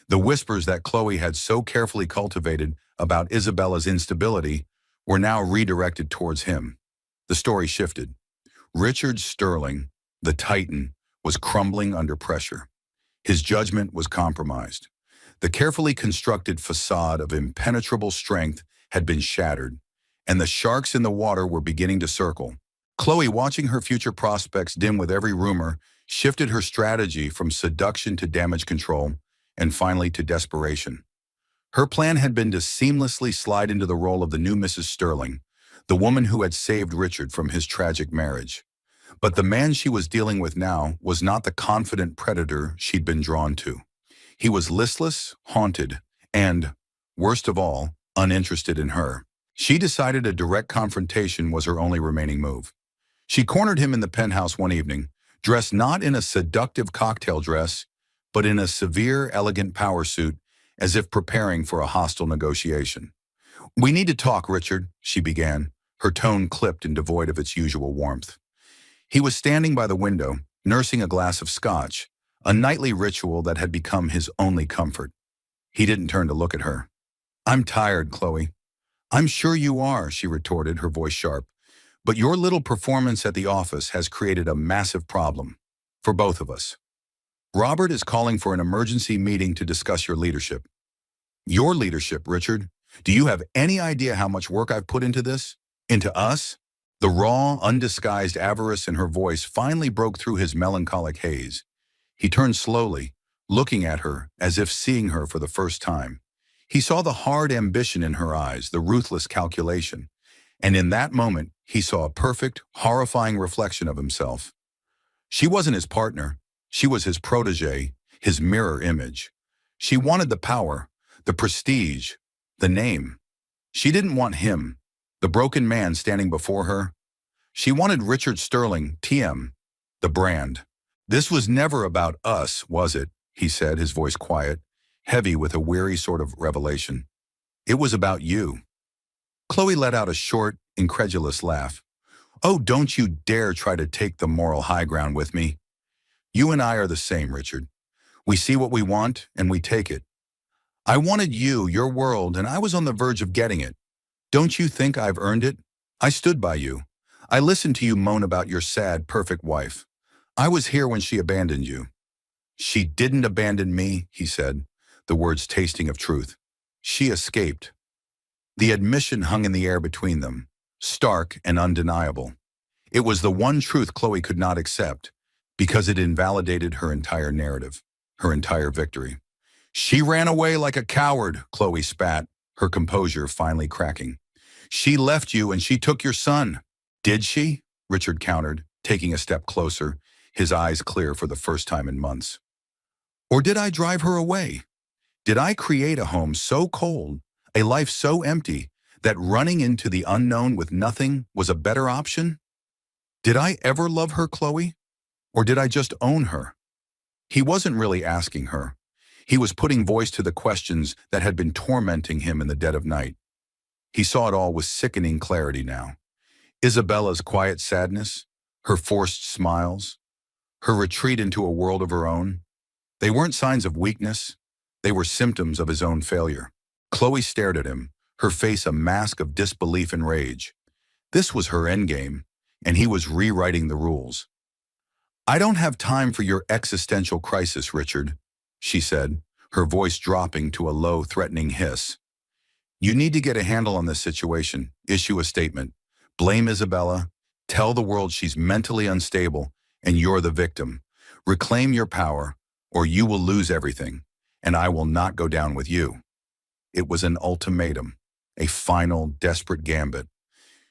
The whispers that Chloe had so carefully cultivated about Isabella's instability were now redirected towards him. The story shifted. Richard Sterling, the Titan, was crumbling under pressure. His judgment was compromised. The carefully constructed facade of impenetrable strength had been shattered, and the sharks in the water were beginning to circle. Chloe, watching her future prospects dim with every rumor, shifted her strategy from seduction to damage control, and finally to desperation. Her plan had been to seamlessly slide into the role of the new Mrs. Sterling, the woman who had saved Richard from his tragic marriage. But the man she was dealing with now was not the confident predator she'd been drawn to. He was listless, haunted, and, worst of all, uninterested in her. She decided a direct confrontation was her only remaining move. She cornered him in the penthouse one evening, dressed not in a seductive cocktail dress, but in a severe, elegant power suit, as if preparing for a hostile negotiation. "We need to talk, Richard," she began, her tone clipped and devoid of its usual warmth. He was standing by the window, nursing a glass of scotch, a nightly ritual that had become his only comfort. He didn't turn to look at her. "I'm tired, Chloe." "I'm sure you are," she retorted, her voice sharp. "But your little performance at the office has created a massive problem. For both of us. Robert is calling for an emergency meeting to discuss your leadership." "Your leadership, Richard? Do you have any idea how much work I've put into this? Into us?" The raw, undisguised avarice in her voice finally broke through his melancholic haze. He turned slowly, looking at her as if seeing her for the first time. He saw the hard ambition in her eyes, the ruthless calculation. And in that moment, he saw a perfect, horrifying reflection of himself. She wasn't his partner. She was his protégé, his mirror image. She wanted the power, the prestige, the name. She didn't want him, the broken man standing before her. She wanted Richard Sterling, TM, the brand. "This was never about us, was it?" he said, his voice quiet, heavy with a weary sort of revelation. "It was about you." Chloe let out a short, incredulous laugh. "Oh, don't you dare try to take the moral high ground with me. You and I are the same, Richard. We see what we want, and we take it. I wanted you, your world, and I was on the verge of getting it. Don't you think I've earned it? I stood by you. I listened to you moan about your sad, perfect wife. I was here when she abandoned you." "She didn't abandon me," he said, the words tasting of truth. "She escaped." The admission hung in the air between them, stark and undeniable. It was the one truth Chloe could not accept, because it invalidated her entire narrative, her entire victory. "She ran away like a coward," Chloe spat, her composure finally cracking. "She left you and she took your son." "Did she?" Richard countered, taking a step closer, his eyes clear for the first time in months. "Or did I drive her away? Did I create a home so cold, a life so empty, that running into the unknown with nothing was a better option? Did I ever love her, Chloe? Or did I just own her?" He wasn't really asking her. He was putting voice to the questions that had been tormenting him in the dead of night. He saw it all with sickening clarity now. Isabella's quiet sadness, her forced smiles, her retreat into a world of her own. They weren't signs of weakness. They were symptoms of his own failure. Chloe stared at him, her face a mask of disbelief and rage. This was her endgame, and he was rewriting the rules. "I don't have time for your existential crisis, Richard," she said, her voice dropping to a low, threatening hiss. "You need to get a handle on this situation, issue a statement, blame Isabella, tell the world she's mentally unstable, and you're the victim. Reclaim your power, or you will lose everything, and I will not go down with you." It was an ultimatum, a final, desperate gambit.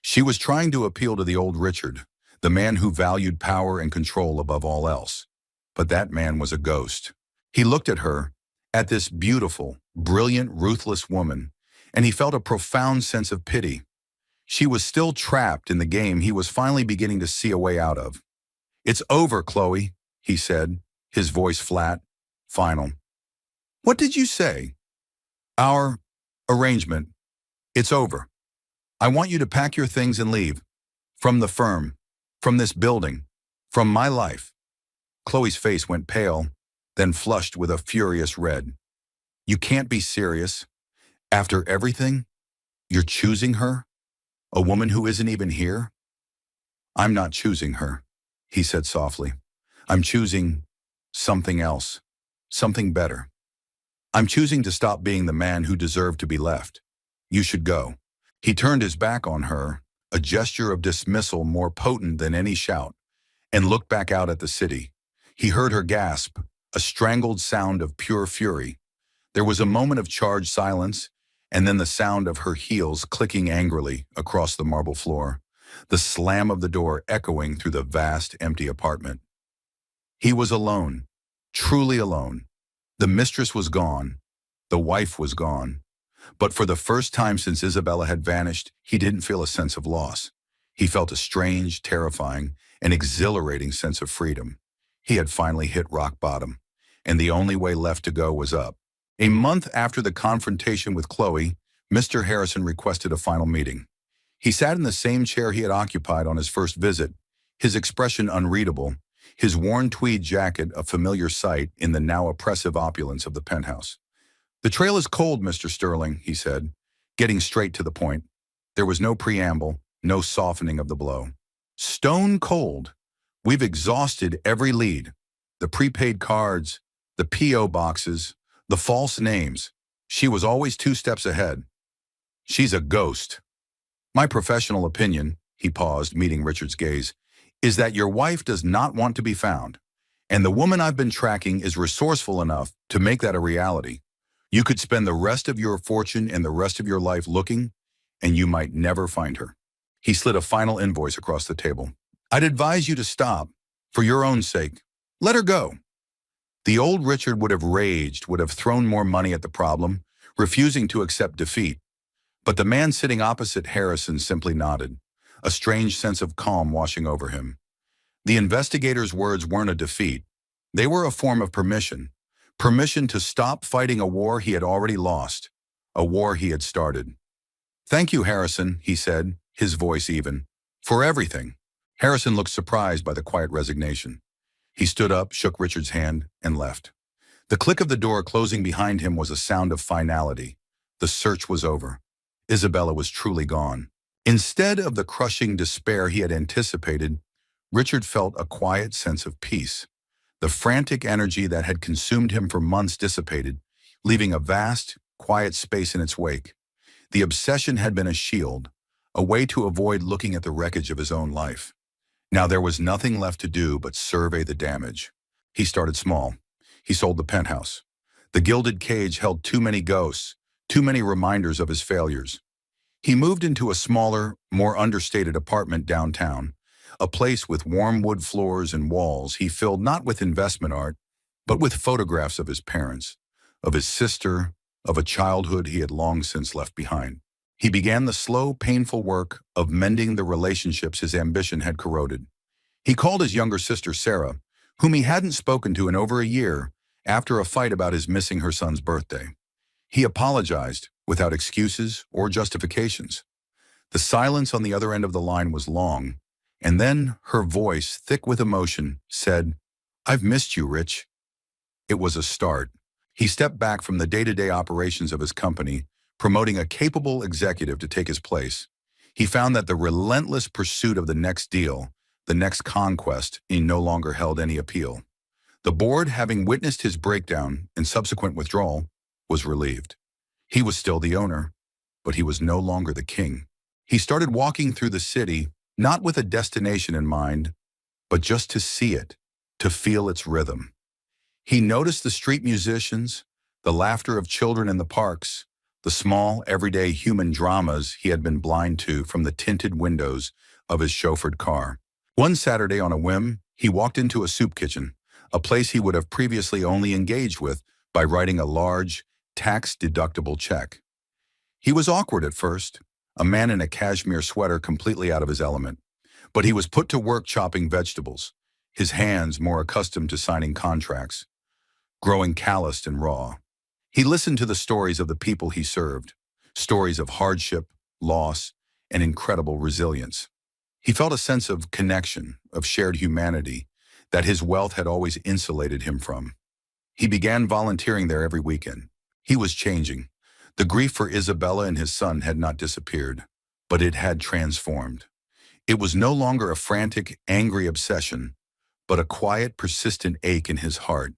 She was trying to appeal to the old Richard, the man who valued power and control above all else. But that man was a ghost. He looked at her, at this beautiful, brilliant, ruthless woman, and he felt a profound sense of pity. She was still trapped in the game he was finally beginning to see a way out of. "It's over, Chloe," he said, his voice flat, final. "What did you say?" "Our arrangement. It's over. I want you to pack your things and leave. From the firm, from this building, from my life." Chloe's face went pale, then flushed with a furious red. "You can't be serious. After everything, you're choosing her? A woman who isn't even here?" "I'm not choosing her," he said softly. "I'm choosing something else, something better. I'm choosing to stop being the man who deserved to be left. You should go." He turned his back on her, a gesture of dismissal more potent than any shout, and looked back out at the city. He heard her gasp, a strangled sound of pure fury. There was a moment of charged silence, and then the sound of her heels clicking angrily across the marble floor, the slam of the door echoing through the vast, empty apartment. He was alone, truly alone. The mistress was gone. The wife was gone. But for the first time since Isabella had vanished, he didn't feel a sense of loss. He felt a strange, terrifying, and exhilarating sense of freedom. He had finally hit rock bottom, and the only way left to go was up. A month after the confrontation with Chloe, Mr. Harrison requested a final meeting. He sat in the same chair he had occupied on his first visit, his expression unreadable, his worn tweed jacket a familiar sight in the now oppressive opulence of the penthouse. "The trail is cold, Mr. Sterling," he said, getting straight to the point. There was no preamble, no softening of the blow. "Stone cold. We've exhausted every lead. The prepaid cards, the P.O. boxes, the false names. She was always 2 steps ahead. She's a ghost. My professional opinion," he paused, meeting Richard's gaze, "is that your wife does not want to be found. And the woman I've been tracking is resourceful enough to make that a reality. You could spend the rest of your fortune and the rest of your life looking, and you might never find her." He slid a final invoice across the table. "I'd advise you to stop, for your own sake. Let her go." The old Richard would have raged, would have thrown more money at the problem, refusing to accept defeat. But the man sitting opposite Harrison simply nodded, a strange sense of calm washing over him. The investigator's words weren't a defeat. They were a form of permission. Permission to stop fighting a war he had already lost, a war he had started. "Thank you, Harrison," he said, his voice even, "for everything." Harrison looked surprised by the quiet resignation. He stood up, shook Richard's hand, and left. The click of the door closing behind him was a sound of finality. The search was over. Isabella was truly gone. Instead of the crushing despair he had anticipated, Richard felt a quiet sense of peace. The frantic energy that had consumed him for months dissipated, leaving a vast, quiet space in its wake. The obsession had been a shield, a way to avoid looking at the wreckage of his own life. Now there was nothing left to do but survey the damage. He started small. He sold the penthouse. The gilded cage held too many ghosts, too many reminders of his failures. He moved into a smaller, more understated apartment downtown, a place with warm wood floors and walls he filled not with investment art, but with photographs of his parents, of his sister, of a childhood he had long since left behind. He began the slow, painful work of mending the relationships his ambition had corroded. He called his younger sister Sarah, whom he hadn't spoken to in over a year, after a fight about his missing her son's birthday. He apologized, without excuses or justifications. The silence on the other end of the line was long, and then her voice, thick with emotion, said, "I've missed you, Rich." It was a start. He stepped back from the day-to-day operations of his company, promoting a capable executive to take his place. He found that the relentless pursuit of the next deal, the next conquest, he no longer held any appeal. The board, having witnessed his breakdown and subsequent withdrawal, was relieved. He was still the owner, but he was no longer the king. He started walking through the city, not with a destination in mind, but just to see it, to feel its rhythm. He noticed the street musicians, the laughter of children in the parks, the small, everyday human dramas he had been blind to from the tinted windows of his chauffeured car. One Saturday on a whim, he walked into a soup kitchen, a place he would have previously only engaged with by writing a large, tax-deductible check. He was awkward at first, a man in a cashmere sweater completely out of his element. But he was put to work chopping vegetables, his hands more accustomed to signing contracts, growing calloused and raw. He listened to the stories of the people he served, stories of hardship, loss, and incredible resilience. He felt a sense of connection, of shared humanity, that his wealth had always insulated him from. He began volunteering there every weekend. He was changing. The grief for Isabella and his son had not disappeared, but it had transformed. It was no longer a frantic, angry obsession, but a quiet, persistent ache in his heart,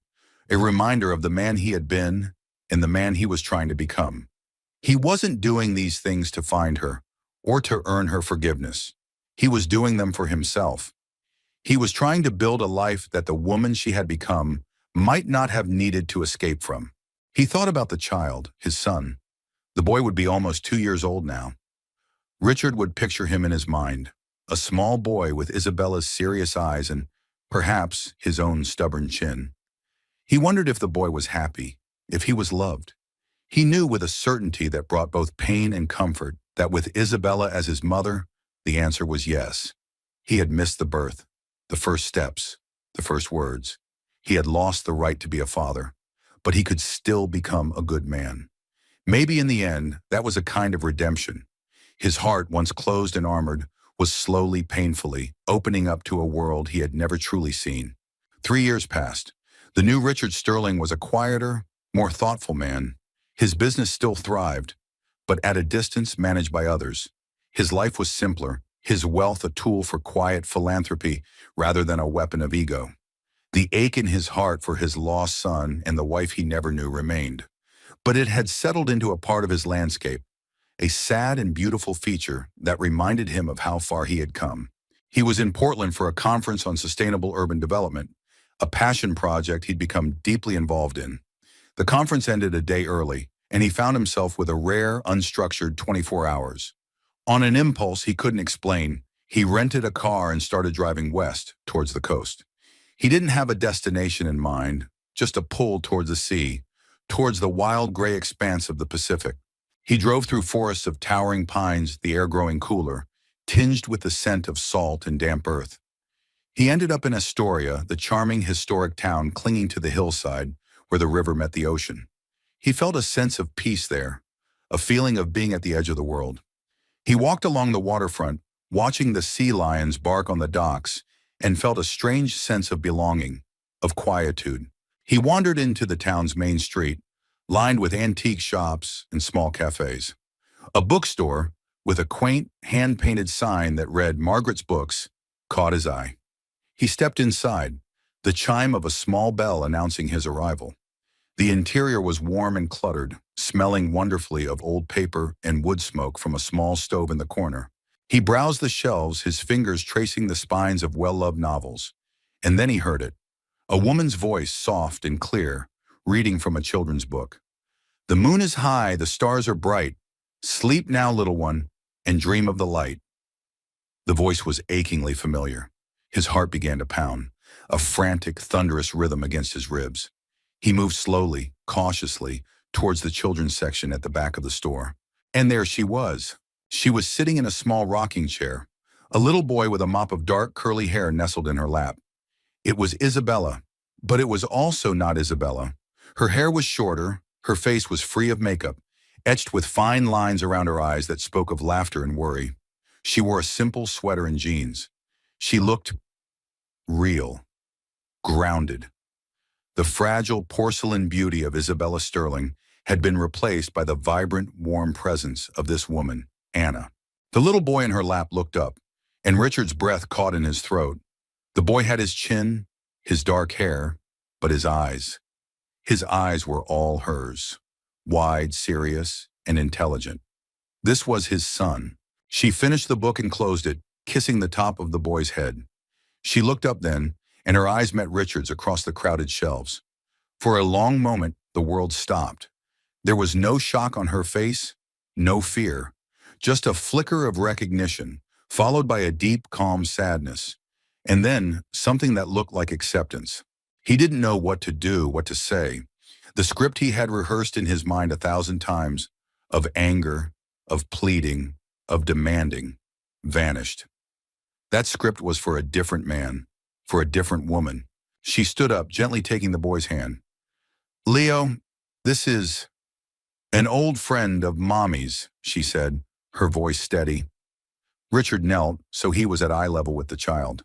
a reminder of the man he had been and the man he was trying to become. He wasn't doing these things to find her or to earn her forgiveness. He was doing them for himself. He was trying to build a life that the woman she had become might not have needed to escape from. He thought about the child, his son. The boy would be almost 2 years old now. Richard would picture him in his mind, a small boy with Isabella's serious eyes and, perhaps, his own stubborn chin. He wondered if the boy was happy, if he was loved. He knew with a certainty that brought both pain and comfort that with Isabella as his mother, the answer was yes. He had missed the birth, the first steps, the first words. He had lost the right to be a father, but he could still become a good man. Maybe in the end, that was a kind of redemption. His heart, once closed and armored, was slowly, painfully, opening up to a world he had never truly seen. 3 years passed. The new Richard Sterling was a quieter, more thoughtful man. His business still thrived, but at a distance managed by others. His life was simpler, his wealth a tool for quiet philanthropy rather than a weapon of ego. The ache in his heart for his lost son and the wife he never knew remained. But it had settled into a part of his landscape, a sad and beautiful feature that reminded him of how far he had come. He was in Portland for a conference on sustainable urban development, a passion project he'd become deeply involved in. The conference ended a day early, and he found himself with a rare, unstructured 24 hours. On an impulse he couldn't explain, he rented a car and started driving west, towards the coast. He didn't have a destination in mind, just a pull towards the sea, towards the wild gray expanse of the Pacific. He drove through forests of towering pines, the air growing cooler, tinged with the scent of salt and damp earth. He ended up in Astoria, the charming historic town clinging to the hillside where the river met the ocean. He felt a sense of peace there, a feeling of being at the edge of the world. He walked along the waterfront, watching the sea lions bark on the docks, and felt a strange sense of belonging, of quietude. He wandered into the town's main street, lined with antique shops and small cafes. A bookstore, with a quaint, hand-painted sign that read Margaret's Books, caught his eye. He stepped inside, the chime of a small bell announcing his arrival. The interior was warm and cluttered, smelling wonderfully of old paper and wood smoke from a small stove in the corner. He browsed the shelves, his fingers tracing the spines of well-loved novels. And then he heard it, a woman's voice, soft and clear, reading from a children's book. "The moon is high, the stars are bright. Sleep now, little one, and dream of the light." The voice was achingly familiar. His heart began to pound, a frantic, thunderous rhythm against his ribs. He moved slowly, cautiously, towards the children's section at the back of the store. And there she was. She was sitting in a small rocking chair, a little boy with a mop of dark, curly hair nestled in her lap. It was Isabella, but it was also not Isabella. Her hair was shorter, her face was free of makeup, etched with fine lines around her eyes that spoke of laughter and worry. She wore a simple sweater and jeans. She looked real, grounded. The fragile porcelain beauty of Isabella Sterling had been replaced by the vibrant, warm presence of this woman, Anna. The little boy in her lap looked up, and Richard's breath caught in his throat. The boy had his chin, his dark hair, but his eyes were all hers, wide, serious, and intelligent. This was his son. She finished the book and closed it, kissing the top of the boy's head. She looked up then, and her eyes met Richard's across the crowded shelves. For a long moment, the world stopped. There was no shock on her face, no fear, just a flicker of recognition, followed by a deep, calm sadness. And then, something that looked like acceptance. He didn't know what to do, what to say. The script he had rehearsed in his mind 1,000 times, of anger, of pleading, of demanding, vanished. That script was for a different man, for a different woman. She stood up, gently taking the boy's hand. "Leo, this is an old friend of Mommy's," she said, her voice steady. Richard knelt, so he was at eye level with the child.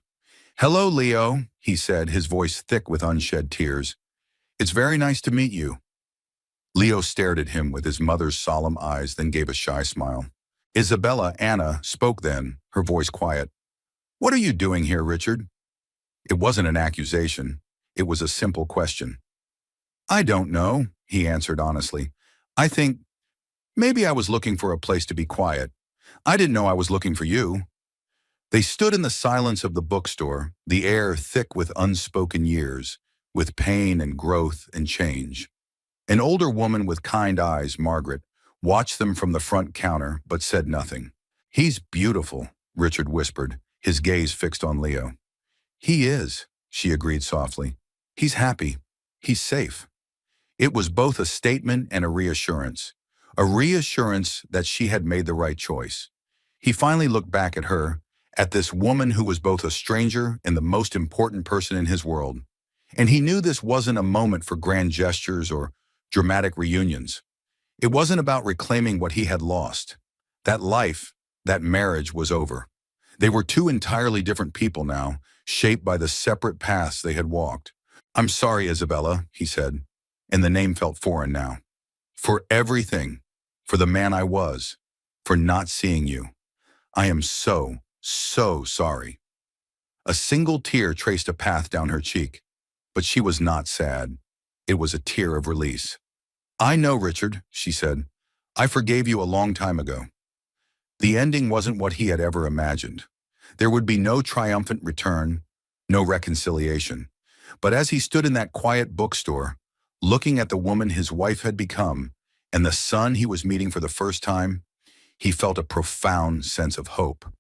"Hello, Leo," he said, his voice thick with unshed tears. "It's very nice to meet you." Leo stared at him with his mother's solemn eyes, then gave a shy smile. Anna, spoke then, her voice quiet. "What are you doing here, Richard?" It wasn't an accusation. It was a simple question. "I don't know," he answered honestly. "I think maybe I was looking for a place to be quiet. I didn't know I was looking for you." They stood in the silence of the bookstore, the air thick with unspoken years, with pain and growth and change. An older woman with kind eyes, Margaret, watched them from the front counter but said nothing. "He's beautiful," Richard whispered, his gaze fixed on Leo. "He is," she agreed softly. "He's happy. He's safe." It was both a statement and a reassurance that she had made the right choice. He finally looked back at her, at this woman who was both a stranger and the most important person in his world. And he knew this wasn't a moment for grand gestures or dramatic reunions. It wasn't about reclaiming what he had lost. That life, that marriage was over. They were two entirely different people now, shaped by the separate paths they had walked. "I'm sorry, Isabella," he said, and the name felt foreign now. "For everything, for the man I was, for not seeing you. I am so, so sorry." A single tear traced a path down her cheek, but she was not sad. It was a tear of release. "I know, Richard," she said. "I forgave you a long time ago." The ending wasn't what he had ever imagined. There would be no triumphant return, no reconciliation. But as he stood in that quiet bookstore, looking at the woman his wife had become and the son he was meeting for the first time, he felt a profound sense of hope.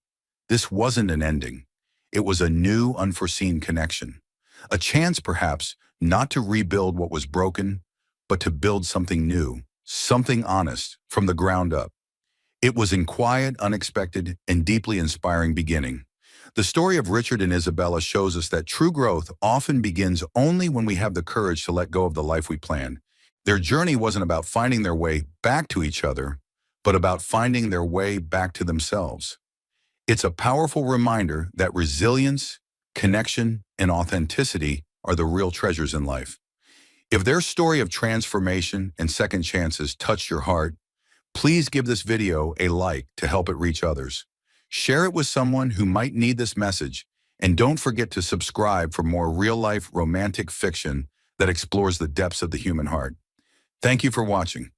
This wasn't an ending. It was a new, unforeseen connection. A chance, perhaps, not to rebuild what was broken, but to build something new, something honest, from the ground up. It was a quiet, unexpected, and deeply inspiring beginning. The story of Richard and Isabella shows us that true growth often begins only when we have the courage to let go of the life we planned. Their journey wasn't about finding their way back to each other, but about finding their way back to themselves. It's a powerful reminder that resilience, connection, and authenticity are the real treasures in life. If their story of transformation and second chances touched your heart, please give this video a like to help it reach others. Share it with someone who might need this message, and don't forget to subscribe for more real-life romantic fiction that explores the depths of the human heart. Thank you for watching.